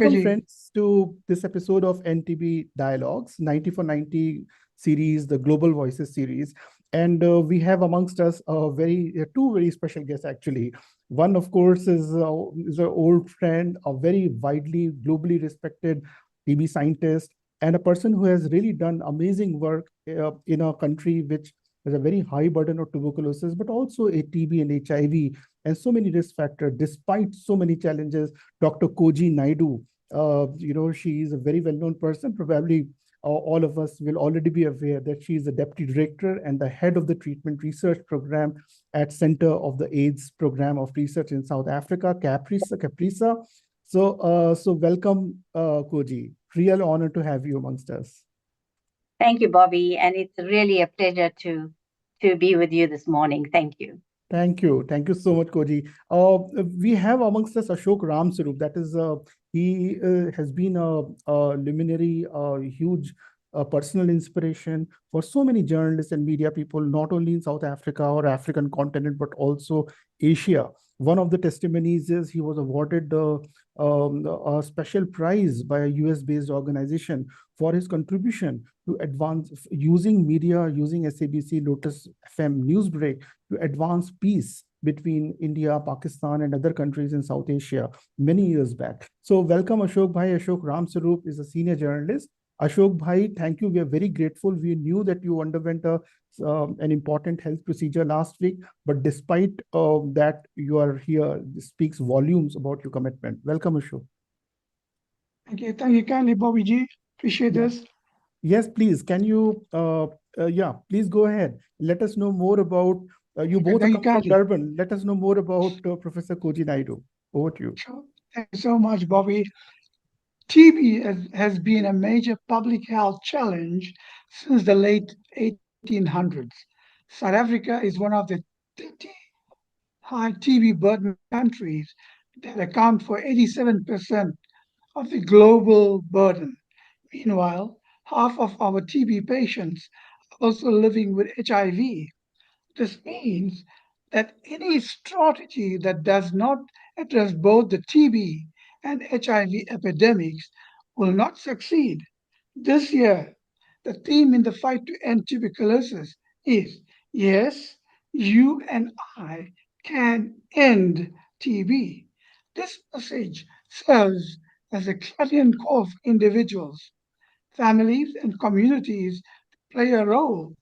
Welcome, friends, to this episode of NTB Dialogues, 90 for 90 series, the Global Voices series. And we have amongst us two very special guests, actually. One, of course, is an old friend, a very widely, globally respected TB scientist, and a person who has really done amazing work in a country which has a very high burden of tuberculosis, but also a TB and HIV, and so many risk factors, despite so many challenges. Dr. Kogie Naidoo, she is a very well-known person. Probably all of us will already be aware that she is the deputy director and the head of the treatment research program at Center of the AIDS Program of Research in South Africa, CAPRISA. So welcome, Kogie. Real honor to have you amongst us. Thank you, Bobby, and it's really a pleasure to be with you this morning. Thank you. Thank you. Thank you so much, Kogie. We have amongst us Ashok Ramsarup. That is, he has been a luminary, huge personal inspiration for so many journalists and media people, not only in South Africa or African continent, but also Asia. One of the testimonies is he was awarded a special prize by a US-based organization for his contribution to advance using media, using SABC, Lotus FM Newsbreak to advance peace between India, Pakistan, and other countries in South Asia many years back. So welcome, Ashok Bhai. Ashok Ramsarup is a senior journalist. Ashok Bhai, thank you. We are very grateful. We knew that you underwent an important health procedure last week, but despite that, you are here. This speaks volumes about your commitment. Welcome, Ashok. Thank you kindly, Bobby G. Appreciate this. Yes, please. Can you, please go ahead. Let us know more about, you both come from Durban. Let us know more about Professor Kogie Naidoo. Over to you. Sure. Thank you so much, Bobby. TB has been a major public health challenge since the late 1800s. South Africa is one of the 30 high TB burden countries that account for 87% of the global burden. Meanwhile, half of our TB patients are also living with HIV. This means that any strategy that does not address both the TB and HIV epidemics will not succeed. This year, the theme in the fight to end tuberculosis is yes, you and I can end TB. This message serves as a clarion call for individuals, families, and communities to play a role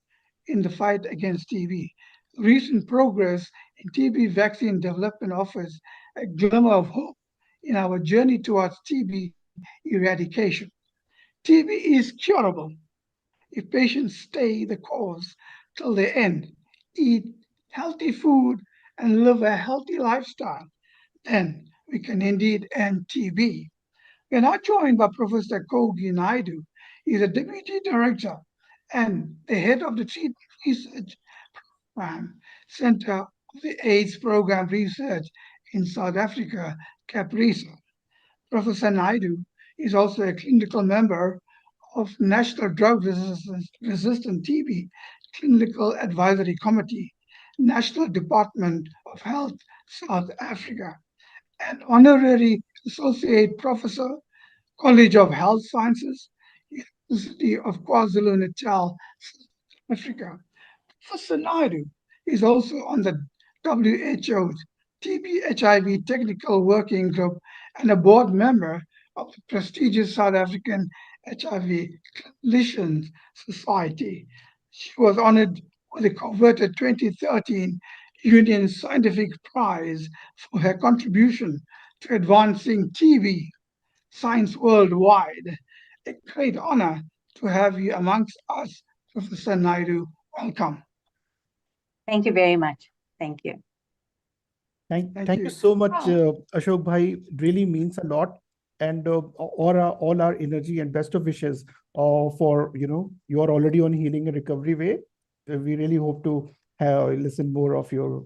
in the fight against TB. Recent progress in TB vaccine development offers a glimmer of hope in our journey towards TB eradication. TB is curable if patients stay the course till the end, eat healthy food, and live a healthy lifestyle. Then we can indeed end TB. We are now joined by Professor Kogie Naidoo. He's a Deputy Director and the head of the Treatment Research Program Center of the AIDS Program Research in South Africa, CAPRISA. Professor Naidoo is also a clinical member of National Drug Resistant TB Clinical Advisory Committee, National Department of Health, South Africa, and Honorary Associate Professor, College of Health Sciences, University of KwaZulu-Natal, South Africa. Professor Naidoo is also on the WHO's TB-HIV Technical Working Group and a board member of the prestigious South African HIV Clinicians Society. She was honored with the coveted 2013 Union Scientific Prize for her contribution to advancing TB science worldwide. A great honor to have you amongst us, Professor Naidoo. Welcome. Thank you very much. Thank you. Thank you so much, Ashok Bhai. It really means a lot. And all our energy and best of wishes for, you are already on healing and recovery way. We really hope to listen more of your,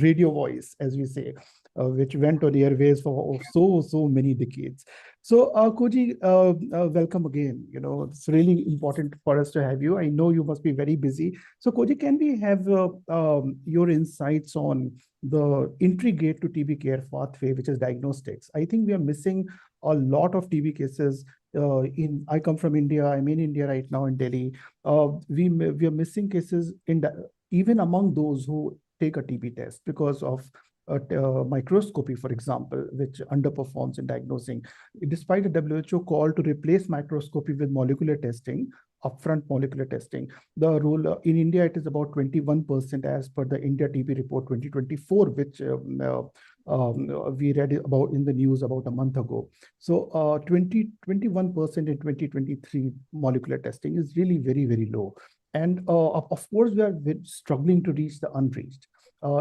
radio voice, as we say, which went on the airways for so many decades. So, Kogie, welcome again. It's really important for us to have you. I know you must be very busy. So, Kogie, can we have your insights on the entry gate to TB care pathway, which is diagnostics? I think we are missing a lot of TB cases. I come from India. I'm in India right now in Delhi. We are missing cases even among those who take a TB test because of microscopy, for example, which underperforms in diagnosing. Despite a WHO call to replace microscopy with molecular testing, upfront molecular testing, the role in India, it is about 21% as per the India TB report 2024, which we read about in the news about a month ago. So 21% in 2023 molecular testing is really very, very low. And of course, we are struggling to reach the unreached.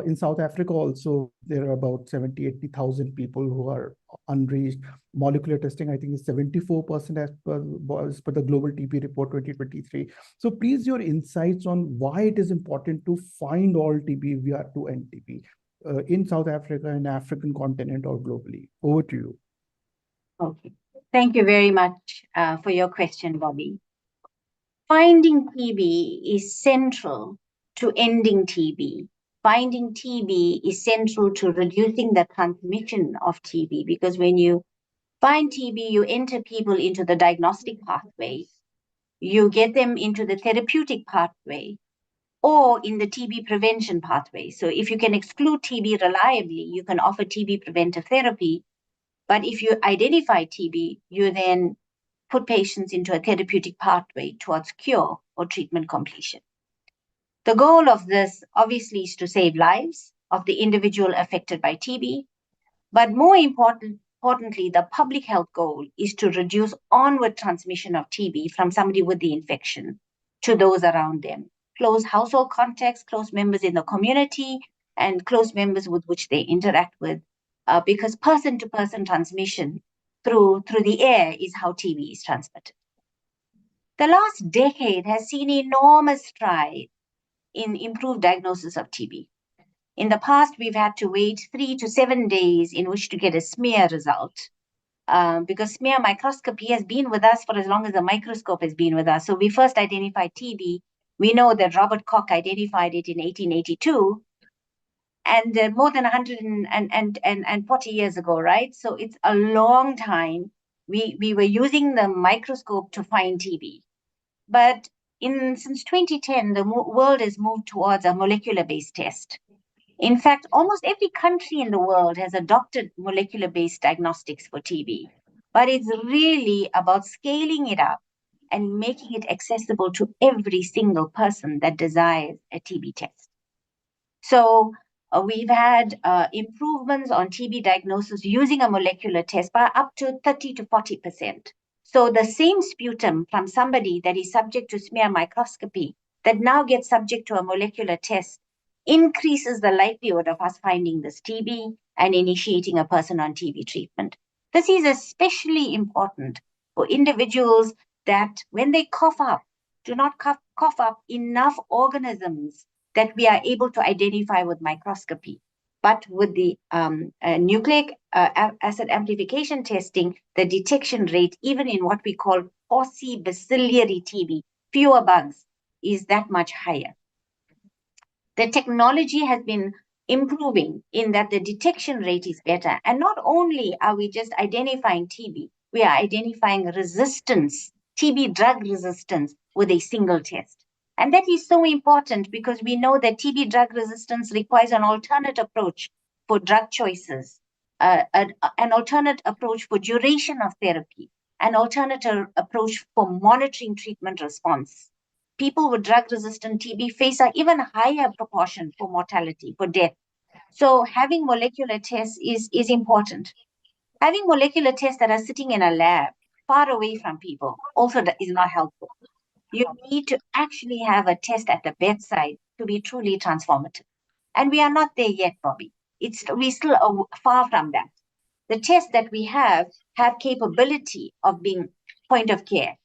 In South Africa also, there are about 80,000 people who are unreached. Molecular testing, I think, is 74% as per the Global TB Report 2023. So please, your insights on why it is important to find all TB, VR2 and TB in South Africa and African continent or globally. Over to you. Okay. Thank you very much for your question, Bobby. Finding TB is central to ending TB. Finding TB is central to reducing the transmission of TB, because when you find TB, you enter people into the diagnostic pathway, you get them into the therapeutic pathway, or in the TB prevention pathway. So if you can exclude TB reliably, you can offer TB preventive therapy. But if you identify TB, you then put patients into a therapeutic pathway towards cure or treatment completion. The goal of this obviously is to save lives of the individual affected by TB, but more importantly, the public health goal is to reduce onward transmission of TB from somebody with the infection to those around them, close household contacts, close members in the community, and close members with which they interact with, because person-to-person transmission through the air is how TB is transmitted. The last decade has seen enormous strides in improved diagnosis of TB. In the past, we've had to wait 3 to 7 days in which to get a smear result, because smear microscopy has been with us for as long as the microscope has been with us. So we first identified TB. We know that Robert Koch identified it in 1882, and more than 140 years ago, right? So it's a long time. We were using the microscope to find TB. But since 2010, the world has moved towards a molecular-based test. In fact, almost every country in the world has adopted molecular-based diagnostics for TB, but it's really about scaling it up and making it accessible to every single person that desires a TB test. So we've had improvements on TB diagnosis using a molecular test by up to 30 to 40%. So the same sputum from somebody that is subject to smear microscopy that now gets subject to a molecular test increases the likelihood of us finding this TB and initiating a person on TB treatment. This is especially important for individuals that when they cough up, do not cough up enough organisms that we are able to identify with microscopy. But with the nucleic acid amplification testing, the detection rate, even in what we call paucibacillary TB, fewer bugs, is that much higher. The technology has been improving in that the detection rate is better. And not only are we just identifying TB, we are identifying resistance, TB drug resistance, with a single test. And that is so important because we know that TB drug resistance requires an alternate approach for drug choices, an alternate approach for duration of therapy, an alternative approach for monitoring treatment response. People with drug-resistant TB face an even higher proportion for mortality, for death. So having molecular tests is important. Having molecular tests that are sitting in a lab far away from people also is not helpful. You need to actually have a test at the bedside to be truly transformative. And we are not there yet, Bobby. We're still far from that. The tests that we have capability of being point of care.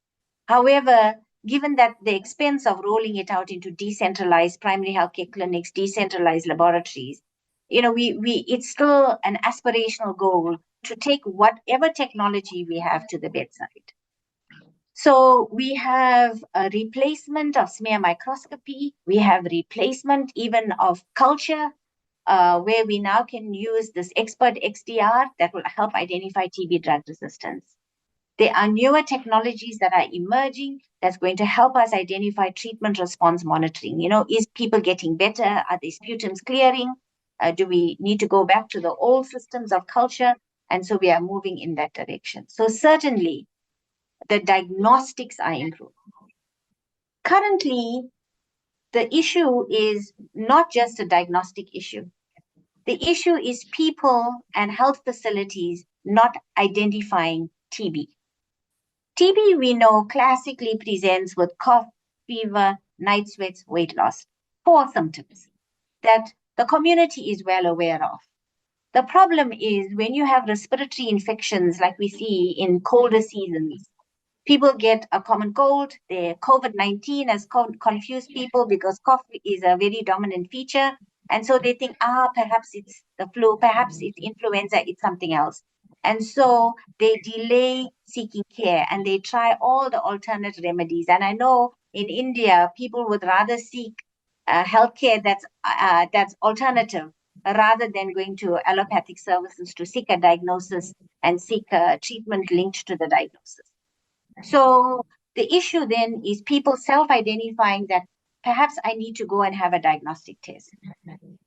However, given that the expense of rolling it out into decentralized primary healthcare clinics, decentralized laboratories, it's still an aspirational goal to take whatever technology we have to the bedside. So we have a replacement of smear microscopy. We have replacement even of culture. where we now can use this expert XDR that will help identify TB drug resistance. There are newer technologies that are emerging that's going to help us identify treatment response monitoring. Is people getting better? Are their sputums clearing? Do we need to go back to the old systems of culture? And so we are moving in that direction. So certainly the diagnostics are improving. Currently, the issue is not just a diagnostic issue. The issue is people and health facilities not identifying TB. TB, we know, classically presents with cough, fever, night sweats, weight loss. 4 symptoms that the community is well aware of. The problem is when you have respiratory infections like we see in colder seasons, people get a common cold. The COVID-19 has confused people because cough is a very dominant feature. And so they think, perhaps it's the flu, perhaps it's influenza, it's something else. And so they delay seeking care and they try all the alternate remedies. And I know in India, people would rather seek healthcare that's alternative rather than going to allopathic services to seek a diagnosis and seek a treatment linked to the diagnosis. So the issue then is people self-identifying that perhaps I need to go and have a diagnostic test.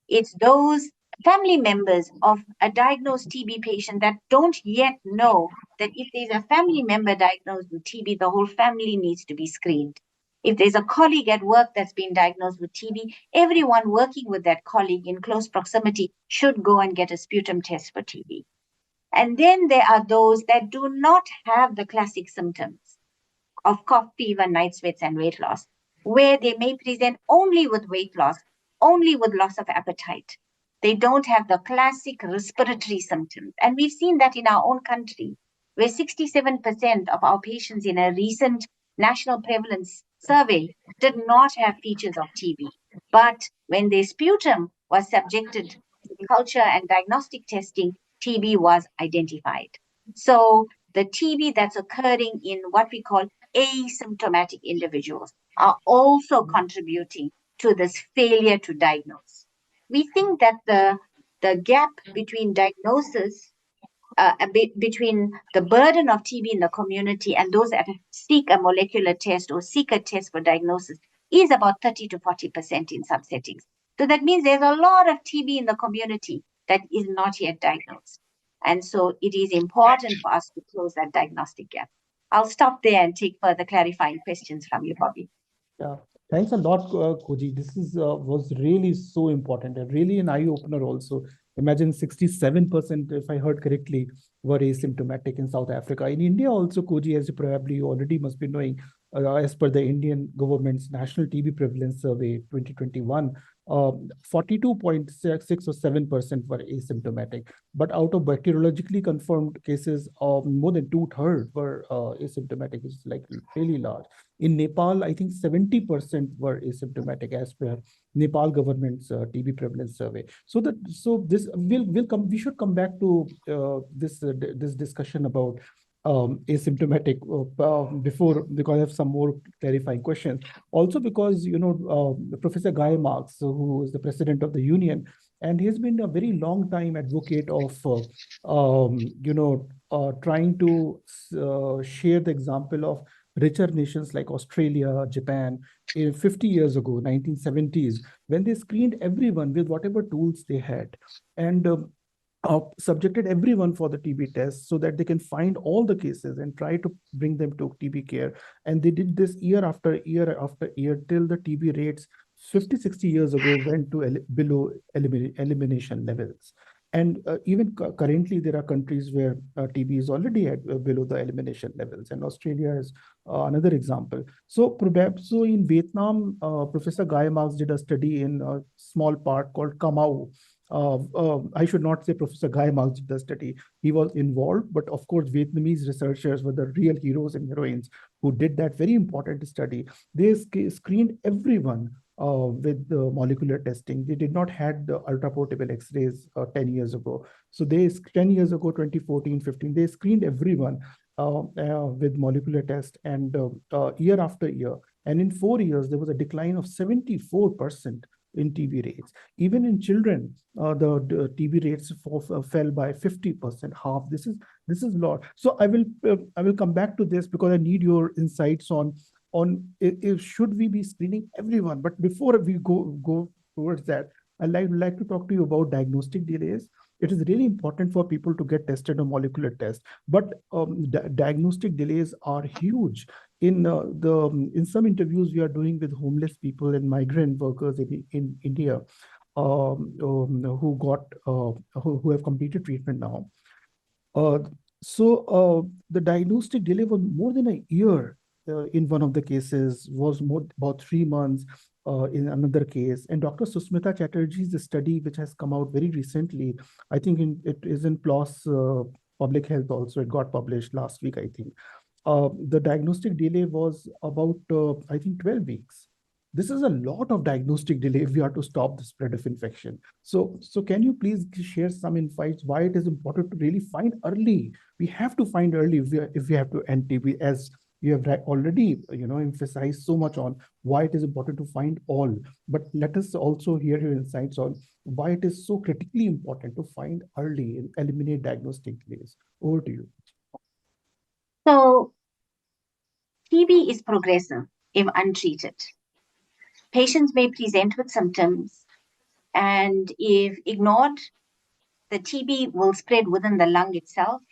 It's those family members of a diagnosed TB patient that don't yet know that if there's a family member diagnosed with TB, the whole family needs to be screened. If there's a colleague at work that's been diagnosed with TB, everyone working with that colleague in close proximity should go and get a sputum test for TB. And then there are those that do not have the classic symptoms of cough, fever, night sweats, and weight loss, where they may present only with weight loss, only with loss of appetite. They don't have the classic respiratory symptoms. And we've seen that in our own country, where 67% of our patients in a recent national prevalence survey did not have features of TB. But when their sputum was subjected to culture and diagnostic testing, TB was identified. So the TB that's occurring in what we call asymptomatic individuals are also contributing to this failure to diagnose. We think that the gap between diagnosis, between the burden of TB in the community and those that seek a molecular test or seek a test for diagnosis is about 30 to 40% in some settings. So that means there's a lot of TB in the community that is not yet diagnosed. And so it is important for us to close that diagnostic gap. I'll stop there and take further clarifying questions from you, Bobby. Yeah, thanks a lot, Kogie. This was really so important and really an eye-opener also. Imagine 67%, if I heard correctly, were asymptomatic in South Africa. In India also, Kogie, as you probably already must be knowing, as per the Indian government's National TB Prevalence Survey 2021, 42.6 or 7% were asymptomatic. But out of bacteriologically confirmed cases, more than 2/3 were asymptomatic, which is like really large. In Nepal, I think 70% were asymptomatic as per Nepal government's TB prevalence survey. So this we should come back to this discussion about asymptomatic before, because I have some more clarifying questions. Also because, Professor Guy Marks, who is the president of the union, and he's been a very long time advocate of, trying to share the example of richer nations like Australia, Japan, 50 years ago, 1970s, when they screened everyone with whatever tools they had. And subjected everyone for the TB test so that they can find all the cases and try to bring them to TB care. And they did this year after year after year till the TB rates 50, 60 years ago went to below elimination levels. And even currently, there are countries where TB is already at below the elimination levels, and Australia is another example. So in Vietnam, Professor Guy Marks did a study in a small part called Kamau. I should not say Professor Guy Marks did the study. He was involved, but of course, Vietnamese researchers were the real heroes and heroines who did that very important study. They screened everyone with the molecular testing. They did not have the ultra-portable X-rays 10 years ago. So 10 years ago, 2014, 15, they screened everyone with molecular test, and year after year. And in 4 years, there was a decline of 74% in TB rates. Even in children, the TB rates fell by 50%, half. This is a lot. So I will come back to this because I need your insights on if should we be screening everyone. But before we go towards that, I'd like to talk to you about diagnostic delays. It is really important for people to get tested on molecular test, but diagnostic delays are huge. In some interviews we are doing with homeless people and migrant workers in India, who have completed treatment now. The diagnostic delay was more than a year. In one of the cases was about 3 months. In another case, and Dr. Susmita Chatterjee's study, which has come out very recently, I think it is in PLOS Public Health also. It got published last week, I think. The diagnostic delay was about, I think, 12 weeks. This is a lot of diagnostic delay if we are to stop the spread of infection. So can you please share some insights why it is important to really find early? We have to find early if we have to end TB, as you have already emphasized so much on why it is important to find all. But let us also hear your insights on why it is so critically important to find early and eliminate diagnostic delays. Over to you. So TB is progressive if untreated. Patients may present with symptoms, and if ignored, the TB will spread within the lung itself,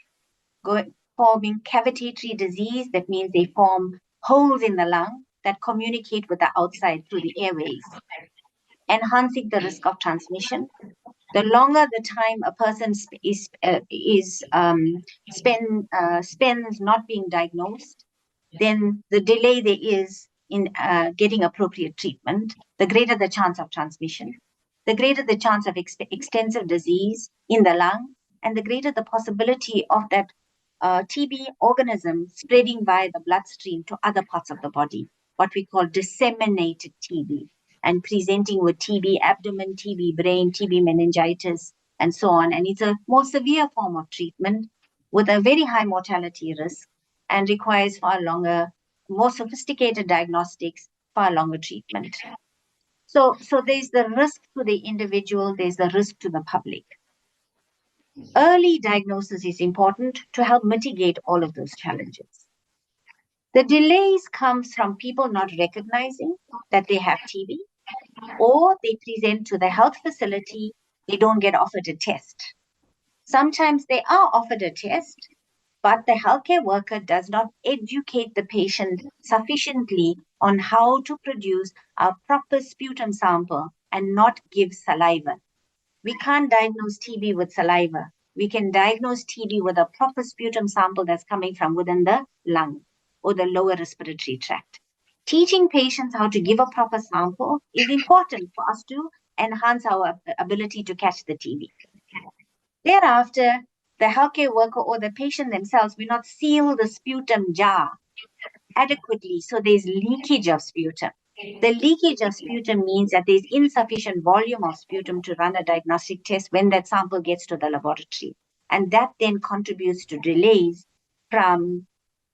forming cavitatory disease. That means they form holes in the lung that communicate with the outside through the airways, enhancing the risk of transmission. The longer the time a person spends not being diagnosed, then the delay there is in getting appropriate treatment, the greater the chance of transmission, the greater the chance of extensive disease in the lung, and the greater the possibility of that TB organism spreading via the bloodstream to other parts of the body, what we call disseminated TB, and presenting with TB abdomen, TB brain, TB meningitis, and so on. And it's a more severe form of treatment with a very high mortality risk and requires far longer, more sophisticated diagnostics, far longer treatment. So there's the risk to the individual, there's the risk to the public. Early diagnosis is important to help mitigate all of those challenges. The delays comes from people not recognizing that they have TB, or they present to the health facility, they don't get offered a test. Sometimes they are offered a test, but the healthcare worker does not educate the patient sufficiently on how to produce a proper sputum sample and not give saliva. We can't diagnose TB with saliva. We can diagnose TB with a proper sputum sample that's coming from within the lung or the lower respiratory tract. Teaching patients how to give a proper sample is important for us to enhance our ability to catch the TB. Thereafter, the healthcare worker or the patient themselves will not seal the sputum jar adequately, so there's leakage of sputum. The leakage of sputum means that there's insufficient volume of sputum to run a diagnostic test when that sample gets to the laboratory. And that then contributes to delays from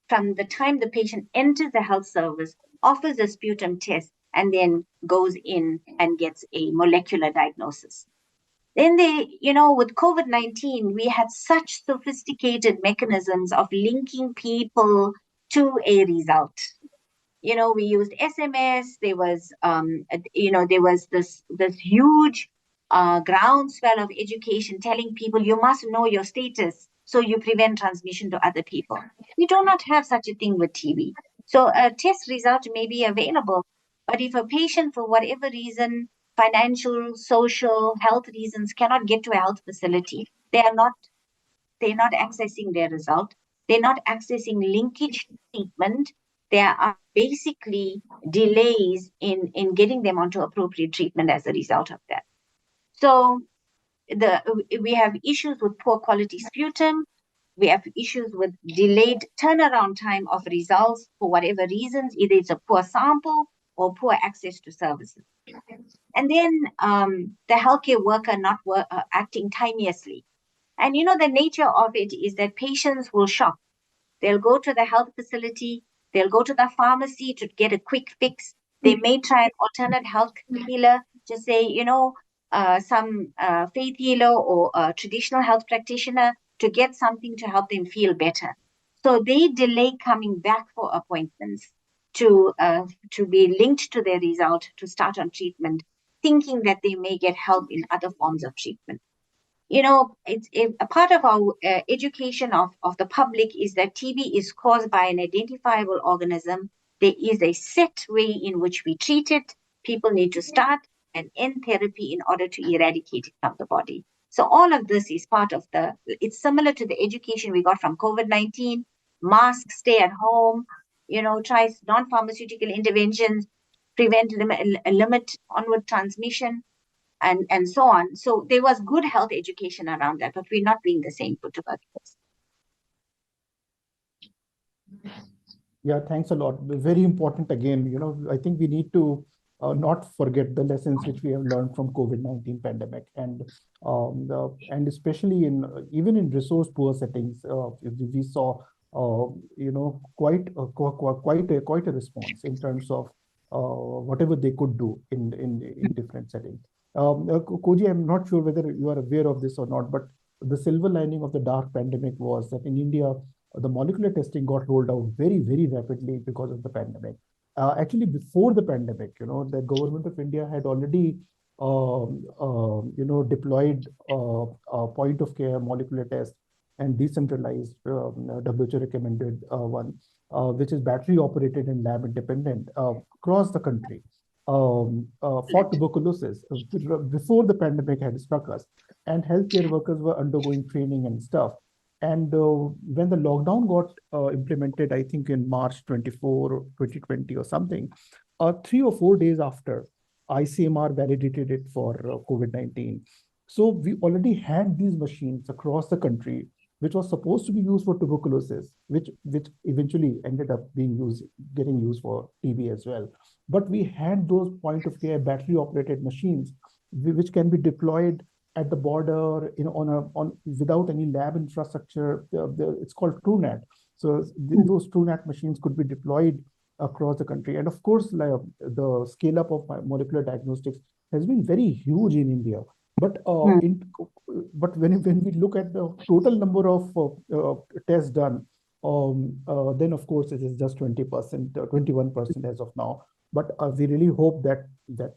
the time the patient enters the health service, offers a sputum test, and then goes in and gets a molecular diagnosis. Then with COVID-19, we had such sophisticated mechanisms of linking people to a result. We used SMS. There was, there was this huge groundswell of education telling people you must know your status so you prevent transmission to other people. We do not have such a thing with TB. So a test result may be available, but if a patient, for whatever reason, financial, social, health reasons, cannot get to a health facility, they're not accessing their result. They're not accessing linkage treatment. There are basically delays in getting them onto appropriate treatment as a result of that. So we have issues with poor quality sputum. We have issues with delayed turnaround time of results for whatever reasons, either it's a poor sample or poor access to services. And then the healthcare worker not acting timeously. And the nature of it is that patients will shop. They'll go to the health facility, they'll go to the pharmacy to get a quick fix. They may try an alternate health healer to say, some faith healer or a traditional health practitioner to get something to help them feel better. So they delay coming back for appointments to be linked to their result to start on treatment, thinking that they may get help in other forms of treatment. It's a part of our education of the public is that TB is caused by an identifiable organism. There is a set way in which we treat it. People need to start and end therapy in order to eradicate it from the body. So all of this is part of it's similar to the education we got from COVID-19, mask, stay at home, try non-pharmaceutical interventions, limit onward transmission, and so on. So there was good health education around that, but we're not doing the same for tuberculosis. Yeah, thanks a lot. Very important again. I think we need to not forget the lessons which we have learned from COVID-19 pandemic, and especially even in resource poor settings, we saw quite a response in terms of whatever they could do in different settings. Kogie, I'm not sure whether you are aware of this or not, but the silver lining of the dark pandemic was that in India, the molecular testing got rolled out very, very rapidly because of the pandemic. Actually, before the pandemic, the government of India had already, deployed point of care molecular test and decentralized WHO recommended one, which is battery operated and lab independent across the country for tuberculosis before the pandemic had struck us, and healthcare workers were undergoing training and stuff. And when the lockdown got implemented, I think in March 24 or 2020 or something, 3 or 4 days after, ICMR validated it for COVID-19. So we already had these machines across the country, which was supposed to be used for tuberculosis, which eventually ended up getting used for TB as well. But we had those point of care battery operated machines, which can be deployed at the border, without any lab infrastructure. It's called TrueNat. So those TrueNat machines could be deployed across the country. And of course, the scale up of molecular diagnostics has been very huge in India. But when we look at the total number of tests done, then of course it is just 20%, 21% as of now. But we really hope that the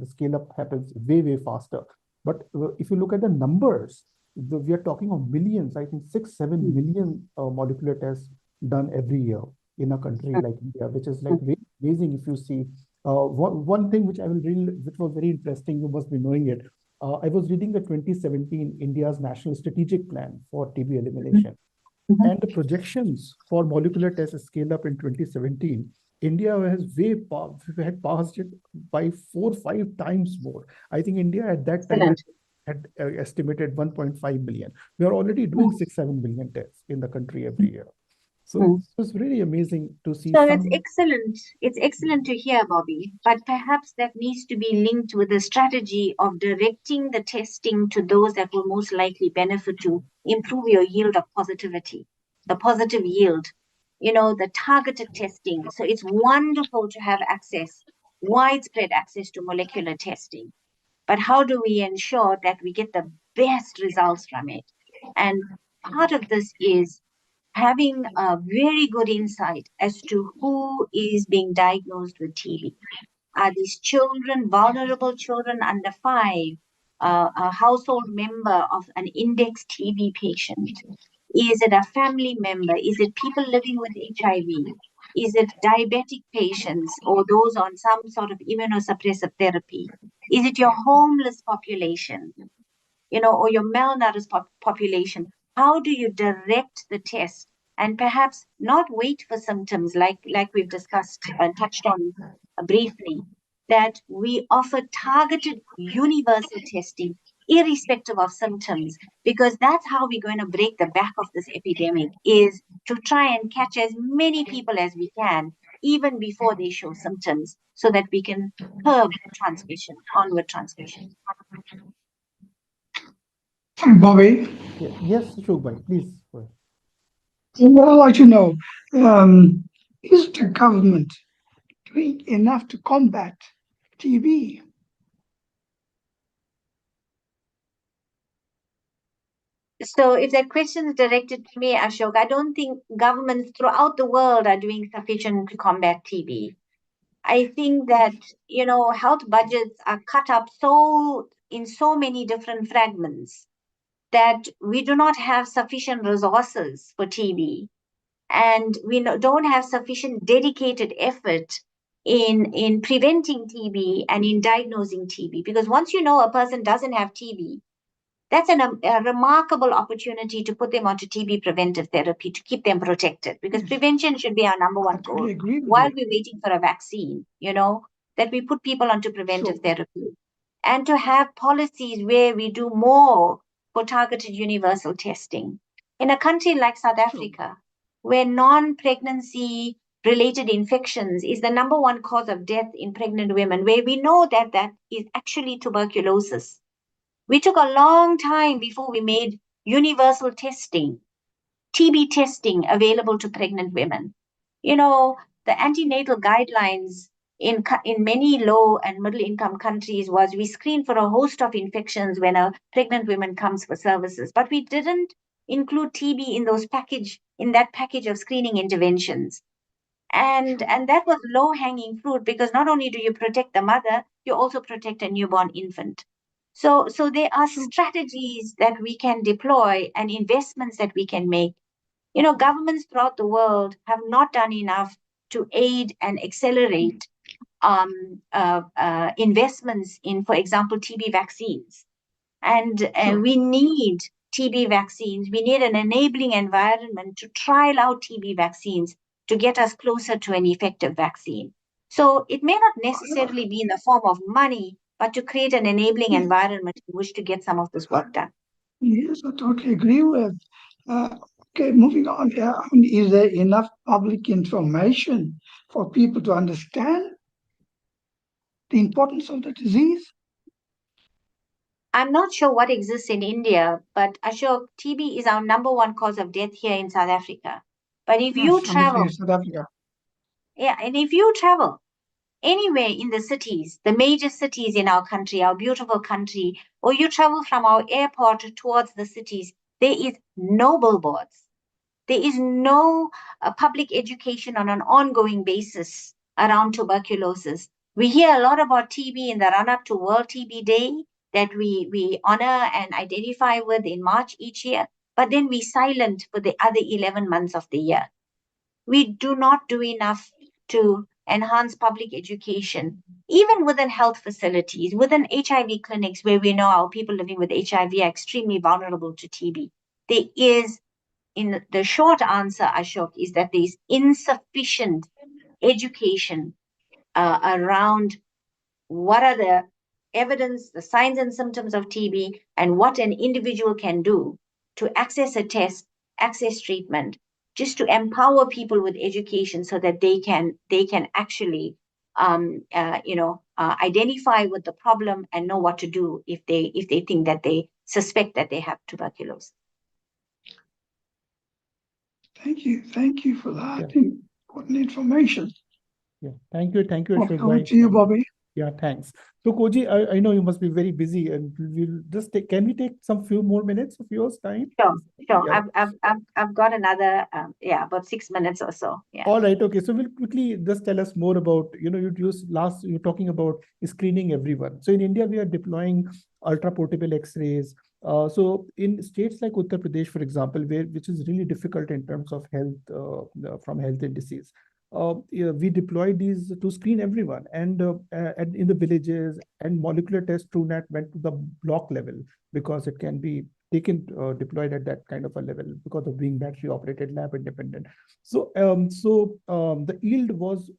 scale up happens way faster. But if you look at the numbers, we are talking of millions. I think 6-7 million molecular tests done every year in a country like India, which is like very amazing. If you see one thing which which was very interesting, you must be knowing it. I was reading the 2017 India's National Strategic Plan for TB elimination, and the projections for molecular tests scale up in 2017. India had passed it by 4 or 5 times more. I think India at that time had estimated 1.5 million. We are already doing 6-7 million tests in the country every year. So it's really amazing to see. So it's excellent. It's excellent to hear, Bobby. But perhaps that needs to be linked with a strategy of directing the testing to those that will most likely benefit to improve your yield of positivity, the positive yield, the targeted testing. So it's wonderful to have widespread access to molecular testing. But how do we ensure that we get the best results from it? And part of this is having a very good insight as to who is being diagnosed with TB. Are these children, vulnerable children under 5, a household member of an index TB patient? Is it a family member? Is it people living with HIV? Is it diabetic patients or those on some sort of immunosuppressive therapy? Is it your homeless population, or your malnourished population? How do you direct the test? And perhaps not wait for symptoms like we've discussed and touched on briefly, that we offer targeted universal testing irrespective of symptoms, because that's how we're going to break the back of this epidemic, is to try and catch as many people as we can, even before they show symptoms, so that we can curb transmission, onward transmission. Bobby? Yes, Shobhai, please. What I'd like to know, is the government doing enough to combat TB? So if that question is directed to me, Ashok, I don't think governments throughout the world are doing sufficient to combat TB. I think that, health budgets are cut up in so many different fragments that we do not have sufficient resources for TB, and we don't have sufficient dedicated effort in preventing TB and in diagnosing TB. Because once you know a person doesn't have TB, that's a remarkable opportunity to put them onto TB preventive therapy to keep them protected, because prevention should be our number one goal. totally agree with While you. we're waiting for a vaccine, that we put people onto preventive Sure. therapy, and to have policies where we do more for targeted universal testing. In a country like South Africa, where non-pregnancy related infections is the number one cause of death in pregnant women, where we know that that is actually tuberculosis. We took a long time before we made universal testing, TB testing, available to pregnant women. The antenatal guidelines in many low and middle income countries was we screen for a host of infections when a pregnant woman comes for services, but we didn't include TB in that package of screening interventions. And that was low hanging fruit, because not only do you protect the mother, you also protect a newborn infant. So there are strategies that we can deploy and investments that we can make. Governments throughout the world have not done enough to aid and accelerate investments in, for example, TB vaccines. And we need TB vaccines. We need an enabling environment to trial out TB vaccines to get us closer to an effective vaccine. So it may not necessarily be in the form of money, but to create an enabling environment in which to get some of this work done. Yes, I totally agree with. Okay, moving on. Is there enough public information for people to understand the importance of the disease? I'm not sure what exists in India, but Ashok, TB is our number one cause of death here in South Africa. But if you travel, South Africa. and if you travel anywhere in the cities, the major cities in our country, our beautiful country, or you travel from our airport towards the cities, there is no billboards. There is no public education on an ongoing basis around tuberculosis. We hear a lot about TB in the run-up to World TB Day that we honor and identify with in March each year, but then we silent for the other 11 months of the year. We do not do enough to enhance public education, even within health facilities, within HIV clinics, where we know our people living with HIV are extremely vulnerable to TB. There is, in the short answer, Ashok, is that there is insufficient education around what are the evidence, the signs and symptoms of TB, and what an individual can do to access a test, access treatment, just to empower people with education so that they can actually identify with the problem and know what to do if they think that they suspect that they have tuberculosis. Thank you for that important information. Yeah, thank you, Ashok. Over to you, Bobby. Yeah, thanks. So, Kogie, I know you must be very busy, and we'll just can we take some few more minutes of yours time? Sure. Yeah. I've got another about 6 minutes or so. Yeah. All right. Okay. So we'll quickly just tell us more about, you're talking about screening everyone. So in India, we are deploying ultra portable X-rays. So in states like Uttar Pradesh, for example, which is really difficult in terms of health, from health indices, we deployed these to screen everyone, and in the villages, and molecular test TrueNat went to the block level, because it can be taken deployed at that kind of a level because of being battery operated, lab independent. So the yield was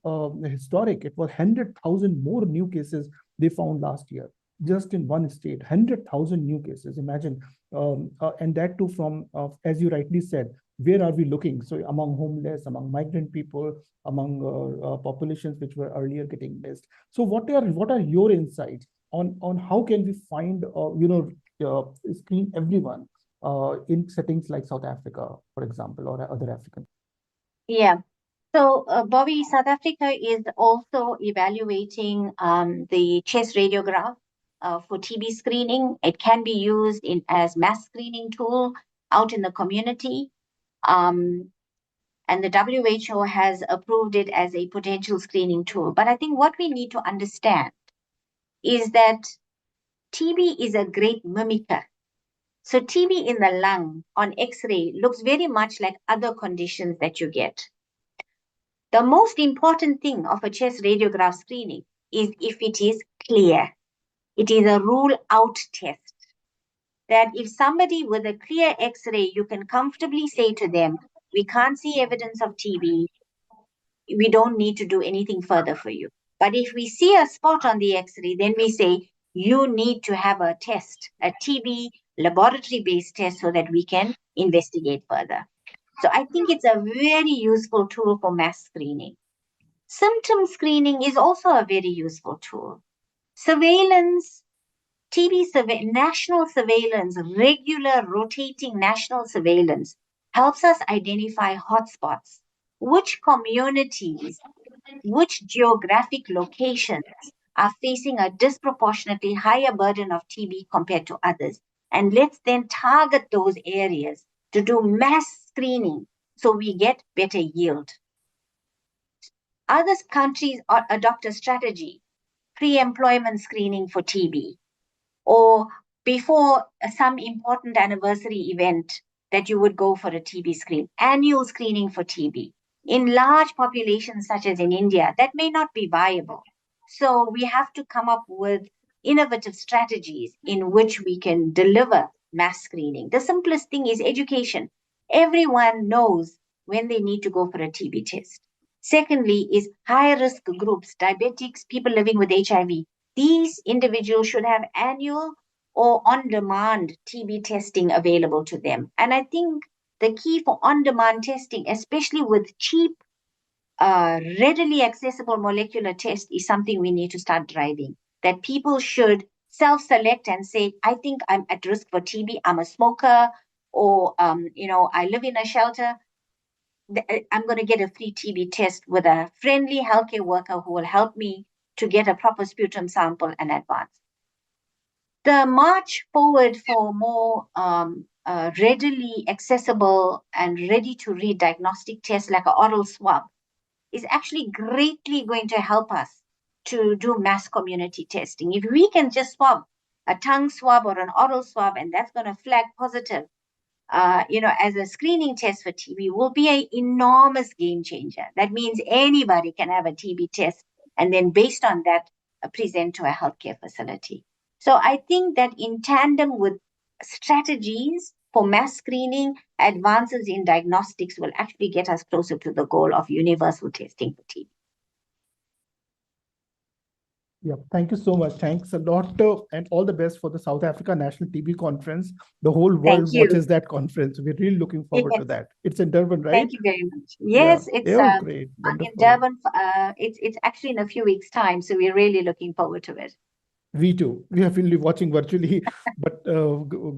historic. It was 100,000 more new cases they found last year, just in one state. 100,000 new cases, imagine. And that too from, as you rightly said, where are we looking? So among homeless, among migrant people, among populations which were earlier getting missed. So what are your insights on how can we find screen everyone in settings like South Africa, for example, or other African? Yeah. So, Bobby, South Africa is also evaluating the chest radiograph for TB screening. It can be used as mass screening tool out in the community. And the WHO has approved it as a potential screening tool. But I think what we need to understand is that TB is a great mimicker. So TB in the lung on X-ray looks very much like other conditions that you get. The most important thing of a chest radiograph screening is if it is clear. It is a rule-out test. That if somebody with a clear X-ray, you can comfortably say to them, we can't see evidence of TB, we don't need to do anything further for you. But if we see a spot on the X-ray, then we say, you need to have a test, a TB laboratory-based test so that we can investigate further. So I think it's a very useful tool for mass screening. Symptom screening is also a very useful tool. Surveillance, national surveillance, regular rotating national surveillance helps us identify hotspots, which communities, which geographic locations are facing a disproportionately higher burden of TB compared to others. And let's then target those areas to do mass screening so we get better yield. Other countries adopt a strategy, pre-employment screening for TB, or before some important anniversary event that you would go for a TB screen, annual screening for TB. In large populations such as in India, that may not be viable. So we have to come up with innovative strategies in which we can deliver mass screening. The simplest thing is education. Everyone knows when they need to go for a TB test. Secondly is high-risk groups, diabetics, people living with HIV. These individuals should have annual or on-demand TB testing available to them. And I think the key for on-demand testing, especially with cheap, readily accessible molecular tests, is something we need to start driving. That people should self-select and say, I think I'm at risk for TB, I'm a smoker, or I live in a shelter. I'm going to get a free TB test with a friendly healthcare worker who will help me to get a proper sputum sample and advance. The march forward for more readily accessible and ready-to-read diagnostic tests like an oral swab is actually greatly going to help us to do mass community testing. If we can just swab a tongue swab or an oral swab, and that's going to flag positive, as a screening test for TB, will be an enormous game changer. That means anybody can have a TB test and then based on that, present to a healthcare facility. So I think that in tandem with strategies for mass screening, advances in diagnostics will actually get us closer to the goal of universal testing for TB. Yeah, thank you so much. Thanks a lot, and all the best for the South Africa National TB Conference. The whole world watches that conference. We're really looking forward to that. It's in Durban, right? Thank you very much. Yes, yeah. It's great. In Durban. It's actually in a few weeks' time, so we're really looking forward to it. We too. We have been watching virtually, but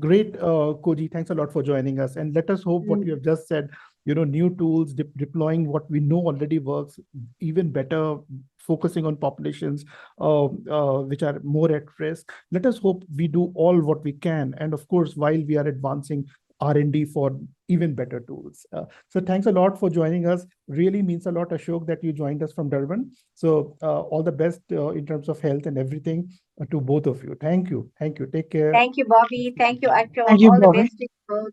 great, Kogie. Thanks a lot for joining us. And let us hope what you have just said, new tools, deploying what we know already works, even better, focusing on populations which are more at risk. Let us hope we do all what we can. And of course, while we are advancing R&D for even better tools. So thanks a lot for joining us. Really means a lot, Ashok, that you joined us from Durban. So all the best in terms of health and everything to both of you. Thank you. Thank you. Take care. Thank you, Bobby. Thank you, Ashok. Thank you, all Bobby. the best to you both.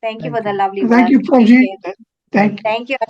Thank you for the lovely Thank work. you, Prof. Thank you. Thank you.